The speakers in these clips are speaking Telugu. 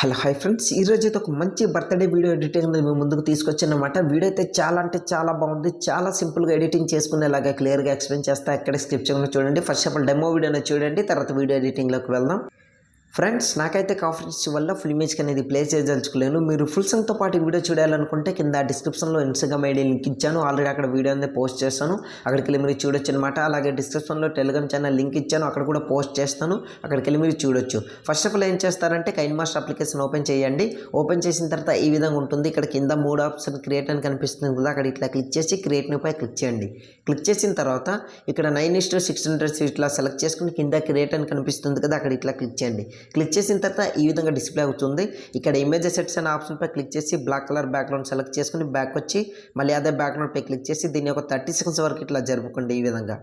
హలో హాయ్ ఫ్రెండ్స్, ఈరోజు అయితే ఒక మంచి బర్త్డే వీడియో ఎడిటింగ్ మేము ముందుకు తీసుకొచ్చానమాట. వీడియో అయితే చాలా అంటే చాలా బాగుంది. చాలా సింపుల్గా ఎడిటింగ్ చేసుకునేలాగా క్లియర్గా ఎక్స్ప్లెయిన్ చేస్తా. ఎక్కడ స్క్రిప్ట్ చేయకుండా చూడండి. ఫస్ట్ ఆఫ్ ఆల్ డెమో వీడియోని చూడండి, తర్వాత వీడియో ఎడిటింగ్లోకి వెళ్దాం. ఫ్రెండ్స్, నాకైతే కాన్ఫరెన్స్ వల్ల ఫుల్ ఇమేజ్కి అనేది ప్లే చేయదలుచుకోలేను. మీరు ఫుల్ సాంగ్తో పాటు వీడియో చూడాలనుకుంటే కింద డిస్క్రిప్షన్లో ఇన్స్టాగ్రామ్ ఐడి లింక్ ఇచ్చాను. ఆల్రెడీ అక్కడ వీడియో అనేది పోస్ట్ చేస్తాను, అక్కడికి వెళ్ళి మీరు చూడొచ్చు అనమాట. అలాగే డిస్క్రిప్షన్లో టెలిగ్రామ్ ఛానల్ లింక్ ఇచ్చాను, అక్కడ కూడా పోస్ట్ చేస్తాను, అక్కడికి వెళ్ళి మీరు చూడొచ్చు. ఫస్ట్ ఆఫ్ ఆల్ ఏం చేస్తారంటే కైన్మాస్టర్ అప్లికేషన్ ఓపెన్ చేయండి. ఓపెన్ చేసిన తర్వాత ఈ విధంగా ఉంటుంది. ఇక్కడ కింద 3 ఆప్షన్ క్రియేట్ అని కనిపిస్తుంది కదా, అక్కడ ఇట్లా క్లిక్ చేసి క్రియేట్ న్యూ పై క్లిక్ చేయండి. క్లిక్ చేసిన తర్వాత ఇక్కడ 9:600 ఇట్లా సెలెక్ట్ చేసుకుని కింద క్రియేట్ అని కనిపిస్తుంది కదా, అక్కడ ఇట్లా క్లిక్ చేయండి. క్లిక్ చేసిన తర్వాత ఈ విధంగా డిస్ప్లే అవుతుంది. ఇక్కడ ఇమేజ్ సెట్స్ అనే ఆప్షన్ పై క్లిక్ చేసి బ్లాక్ కలర్ బ్యాక్గ్రౌండ్ సెలెక్ట్ చేసుకుని బ్యాక్ వచ్చి మళ్ళీ అదే బ్యాక్గ్రౌండ్ పై క్లిక్ చేసి దీన్ని ఒక 30 సెకండ్స్ వరకు ఇట్లా జరుపుకోండి. ఈ విధంగా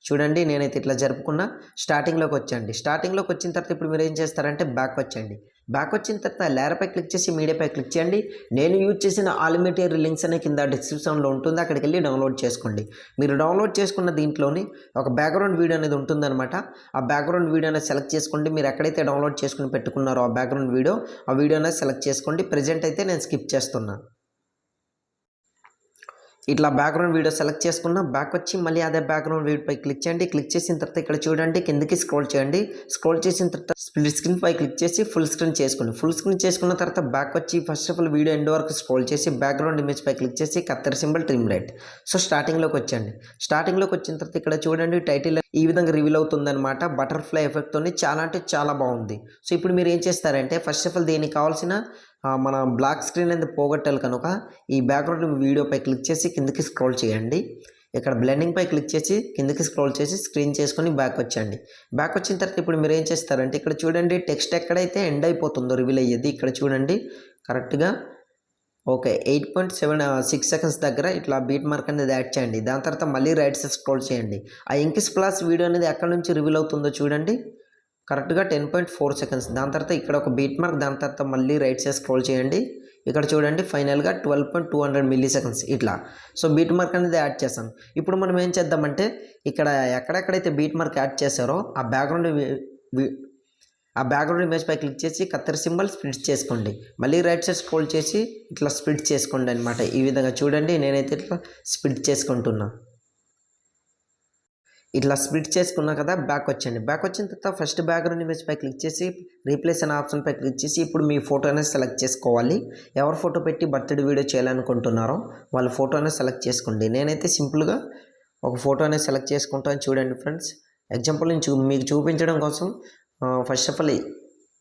చూడండి, నేనైతే ఇట్లా జరుపుకున్నా. స్టార్టింగ్లోకి వచ్చండి. స్టార్టింగ్లోకి వచ్చిన తర్వాత ఇప్పుడు మీరు ఏం చేస్తారంటే బ్యాక్ వచ్చండి. బ్యాక్ వచ్చిన తర్వాత లేయర్పై క్లిక్ చేసి మీడియాపై క్లిక్ చేయండి. నేను యూజ్ చేసిన ఆల్మెటీరియల్ లింక్స్ అనే కింద డిస్క్రిప్షన్లో ఉంటుంది, అక్కడికి వెళ్ళి డౌన్లోడ్ చేసుకోండి. మీరు డౌన్లోడ్ చేసుకున్న దీంట్లోని ఒక బ్యాక్గ్రౌండ్ వీడియో అనేది ఉంటుందన్నమాట. ఆ బ్యాక్గ్రౌండ్ వీడియో అనేది సెలెక్ట్ చేసుకోండి. మీరు ఎక్కడైతే డౌన్లోడ్ చేసుకుని పెట్టుకున్నారో ఆ బ్యాక్గ్రౌండ్ వీడియో అనేది సెలెక్ట్ చేసుకోండి. ప్రజెంట్ అయితే నేను స్కిప్ చేస్తున్నాను. ఇట్లా బ్యాక్గ్రౌండ్ వీడియో సెలెక్ట్ చేసుకున్న బ్యాక్ వచ్చి మళ్ళీ అదే బ్యాక్గ్రౌండ్ వీడియోపై క్లిక్ చేయండి. క్లిక్ చేసిన తర్వాత ఇక్కడ చూడండి, కిందకి స్క్రోల్ చేయండి. స్క్రోల్ చేసిన తర్వాత స్ప్లిట్ స్క్రీన్ పై క్లిక్ చేసి ఫుల్ స్క్రీన్ చేసుకోండి. ఫుల్ స్క్రీన్ చేసుకున్న తర్వాత బ్యాక్ వచ్చి first of all video end వరకు స్క్రోల్ చేసి బ్యాక్గ్రౌండ్ ఇమేజ్ పై క్లిక్ చేసి కత్తెర సింబల్ ట్రిమ్ రైట్. సో స్టార్టింగ్లోకి వచ్చండి. స్టార్టింగ్లోకి వచ్చిన తర్వాత ఇక్కడ చూడండి, టైటిల్ ఈ విధంగా రివీల్ అవుతుందన్నమాట. బటర్ఫ్లై ఎఫెక్ట్తో చాలా అంటే చాలా బాగుంది. సో ఇప్పుడు మీరు ఏం చేస్తారంటే ఫస్ట్ ఆఫ్ ఆల్ దీనికి కావాల్సిన మన బ్లాక్ స్క్రీన్ అనేది పోగొట్టాలి కనుక ఈ బ్యాక్గ్రౌండ్ వీడియోపై క్లిక్ చేసి కిందకి స్క్రోల్ చేయండి. ఇక్కడ బ్లెండింగ్ పై క్లిక్ చేసి కిందకి స్క్రోల్ చేసి స్క్రీన్ చేసుకొని బ్యాక్ వచ్చండి. బ్యాక్ వచ్చిన తర్వాత ఇప్పుడు మీరు ఏం చేస్తారంటే ఇక్కడ చూడండి, టెక్స్ట్ ఎక్కడైతే ఎండ్ అయిపోతుందో రివీల్ అయ్యేది ఇక్కడ చూడండి కరెక్ట్గా ఓకే 8.76 సెకండ్స్ దగ్గర ఇట్లా బీట్ మార్క్ అనేది యాడ్ చేయండి. దాని తర్వాత మళ్ళీ రైట్ సైడ్ స్క్రోల్ చేయండి. ఆ ఇంక్ స్ప్లాష్ వీడియో అనేది ఎక్కడి నుంచి రివీల్ అవుతుందో చూడండి కరెక్ట్గా 10.4 సెకండ్స్. దాని తర్వాత ఇక్కడ ఒక బీట్ మార్క్, దాని తర్వాత మళ్ళీ రైట్ సైడ్ స్క్రోల్ చేయండి. ఇక్కడ చూడండి ఫైనల్గా 12.200 మిల్లీ సెకండ్స్ ఇట్లా. సో బీట్ మార్క్ అనేది యాడ్ చేస్తాం. ఇప్పుడు మనం ఏం చేద్దామంటే ఇక్కడ ఎక్కడెక్కడైతే బీట్ మార్క్ యాడ్ చేశారో ఆ బ్యాక్గ్రౌండ్ ఇమేజ్ పై క్లిక్ చేసి కత్తెర సింబల్ స్ప్లిట్ చేసుకోండి. మళ్ళీ రైట్ సైడ్ స్క్రోల్ చేసి ఇట్లా స్ప్లిట్ చేసుకోండి అనమాట. ఈ విధంగా చూడండి, నేనైతే ఇట్లా స్ప్లిట్ చేసుకుంటున్నా. ఇట్లా స్ప్లిట్ చేసుకున్నా కదా, బ్యాక్ వచ్చండి. బ్యాక్ వచ్చిన తర్వాత ఫస్ట్ బ్యాక్గ్రౌండ్ ఇమేజ్ పై క్లిక్ చేసి రీప్లేస్ అనే ఆప్షన్ పై క్లిక్ చేసి ఇప్పుడు మీ ఫోటో అనేది సెలెక్ట్ చేసుకోవాలి. ఎవరు ఫోటో పెట్టి బర్త్డే వీడియో చేయాలనుకుంటున్నారో వాళ్ళ ఫోటో అనేది సెలెక్ట్ చేసుకోండి. నేనైతే సింపుల్గా ఒక ఫోటో అనేది సెలెక్ట్ చేసుకుంటాను. చూడండి ఫ్రెండ్స్, ఎగ్జాంపుల్ నేను మీకు చూపించడం కోసం ఫస్ట్ ఆఫ్ ఆల్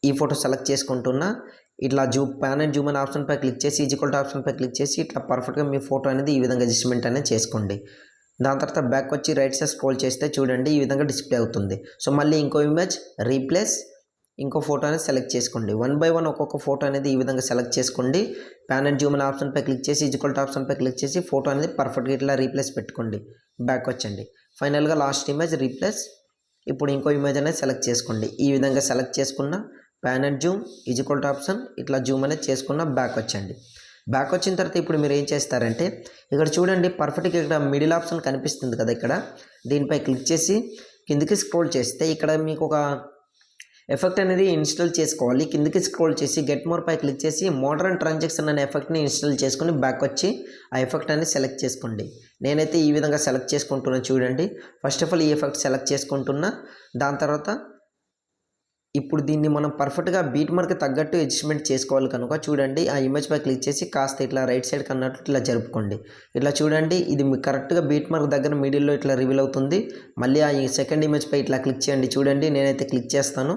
ఈ ఫోటో సెలెక్ట్ చేసుకుంటున్నా. ఇట్లా ప్యాన్ అండ్ జూమ్ అనే ఆప్షన్ పై క్లిక్ చేసి ఈక్వల్ టు ఆప్షన్ పై క్లిక్ చేసి ఇట్లా పర్ఫెక్ట్గా మీ ఫోటో అనేది ఈ విధంగా అడ్జస్ట్మెంట్ అనేది చేసుకోండి. దాని తర్వాత బ్యాక్ వచ్చి రైట్ సైడ్ స్క్రోల్ చేస్తే చూడండి ఈ విధంగా డిస్ప్లే అవుతుంది. సో మళ్ళీ ఇంకో ఇమేజ్ రీప్లేస్ ఇంకో ఫోటో అనేది సెలెక్ట్ చేసుకోండి. 1 by 1 ఒక్కొక్క ఫోటో అనేది ఈ విధంగా సెలెక్ట్ చేసుకోండి. ప్యాన్ అండ్ జూమ్ అనే ఆప్షన్ పై క్లిక్ చేసి ఈక్వల్ టు ఆప్షన్ పై క్లిక్ చేసి ఫోటో అనేది పర్ఫెక్ట్గా ఇట్లా రీప్లేస్ పెట్టుకోండి. బ్యాక్ వచ్చండి. ఫైనల్గా లాస్ట్ ఇమేజ్ రీప్లేస్. ఇప్పుడు ఇంకో ఇమేజ్ అనేది సెలెక్ట్ చేసుకోండి. ఈ విధంగా సెలెక్ట్ చేసుకున్న pan and Zoom equal to option ఇట్లా జూమ్ అనేది చేసుకున్న బ్యాక్ వచ్చండి. బ్యాక్ వచ్చిన తర్వాత ఇప్పుడు మీరు ఏం చేస్తారంటే ఇక్కడ చూడండి పర్ఫెక్ట్గా ఇక్కడ మిడిల్ ఆప్షన్ కనిపిస్తుంది కదా, ఇక్కడ దీనిపై క్లిక్ చేసి కిందికి స్క్రోల్ చేస్తే ఇక్కడ మీకు ఒక ఎఫెక్ట్ అనేది ఇన్స్టాల్ చేసుకోవాలి. కిందికి స్క్రోల్ చేసి గెట్ మోర్ పై క్లిక్ చేసి మోడర్న్ ట్రాన్సాక్షన్ అనే ఎఫెక్ట్ని ఇన్స్టాల్ చేసుకుని బ్యాక్ వచ్చి ఆ ఎఫెక్ట్ అనేది సెలెక్ట్ చేసుకోండి. నేనైతే ఈ విధంగా సెలెక్ట్ చేసుకుంటున్నా. చూడండి ఫస్ట్ ఆఫ్ ఆల్ ఈ ఎఫెక్ట్ సెలెక్ట్ చేసుకుంటున్నా. దాని తర్వాత ఇప్పుడు దీన్ని మనం పర్ఫెక్ట్గా బీట్ మార్క్ తగ్గట్టు అడ్జస్ట్మెంట్ చేసుకోవాలి కనుక చూడండి ఆ ఇమేజ్ పై క్లిక్ చేసి కాస్త ఇట్లా రైట్ సైడ్ కన్నట్టు ఇట్లా జరుపుకోండి. ఇట్లా చూడండి ఇది కరెక్ట్గా బీట్ మార్క్ దగ్గర మిడిల్లో ఇట్లా రివీల్ అవుతుంది. మళ్ళీ ఆ సెకండ్ ఇమేజ్ పై ఇట్లా క్లిక్ చేయండి. చూడండి నేనైతే క్లిక్ చేస్తాను.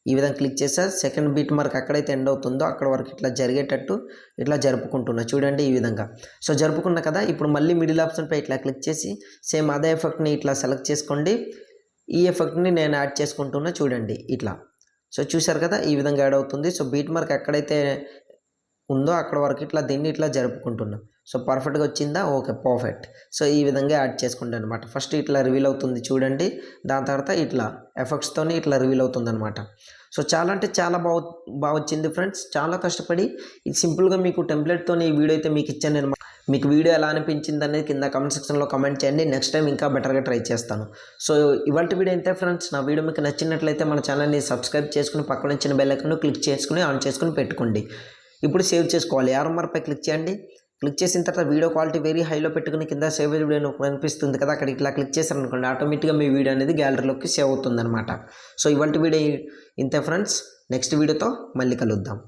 ఈ విధంగా క్లిక్ చేసా సెకండ్ బీట్ మార్క్ ఎక్కడైతే ఎండ్ అవుతుందో అక్కడ వరకు ఇట్లా జరిగేటట్టు ఇట్లా జరుపుకుంటున్నా. చూడండి ఈ విధంగా. సో జరుపుకున్నా కదా, ఇప్పుడు మళ్ళీ మిడిల్ ఆప్షన్ పై ఇట్లా క్లిక్ చేసి సేమ్ అదే ఎఫెక్ట్ని ఇట్లా సెలెక్ట్ చేసుకోండి. ఈ ఎఫెక్ట్ని నేను యాడ్ చేసుకుంటున్నా. చూడండి ఇట్లా. సో చూసారు కదా ఈ విధంగా యాడ్ అవుతుంది. సో బీట్ మార్క్ ఎక్కడైతే ఉందో అక్కడ వరకు ఇట్లా దీన్ని ఇట్లా జరుపుకుంటున్నా. సో పర్ఫెక్ట్గా వచ్చిందా? Okay perfect. సో ఈ విధంగా యాడ్ చేసుకుంటాను అనమాట. ఫస్ట్ ఇట్లా రివీల్ అవుతుంది చూడండి, దాని తర్వాత ఇట్లా ఎఫెక్ట్స్తోని ఇట్లా రివీల్ అవుతుంది అనమాట. సో చాలా అంటే చాలా బాగా వచ్చింది ఫ్రెండ్స్. చాలా కష్టపడి ఇది సింపుల్గా మీకు టెంప్లెట్తో ఈ వీడియో అయితే మీకు ఇచ్చాను నేను. మీకు వీడియో ఎలా అనిపించింది అనేది కింద కామెంట్ సెక్షన్లో కామెంట్ చేయండి. నెక్స్ట్ టైం ఇంకా బెటర్గా ట్రై చేస్తాను. సో ఇవాళ వీడియో ఇంతే ఫ్రెండ్స్. నా వీడియో మీకు నచ్చినట్లయితే మన ఛానల్ని సబ్స్క్రైబ్ చేసుకుని పక్కన వచ్చిన బెల్ ఐకాన్ క్లిక్ చేసుకుని ఆన్ చేసుకుని పెట్టుకోండి. ఇప్పుడు సేవ్ చేసుకోవాలి. యారో మార్క్పై క్లిక్ చేయండి. క్లిక్ చేసిన తర్వాత వీడియో క్వాలిటీ వెరీ హైలో పెట్టుకుని కింద సేవ్ వీడియో కనిపిస్తుంది కదా, అక్కడ ఇట్లా క్లిక్ చేశారనుకోండి ఆటోమేటిక్గా మీ వీడియో అనేది గ్యాలరీలోకి సేవ్ అవుతుంది అనమాట. సో ఇవాళ వీడియో ఇంతే ఫ్రెండ్స్. నెక్స్ట్ వీడియోతో మళ్ళీ కలుద్దాం.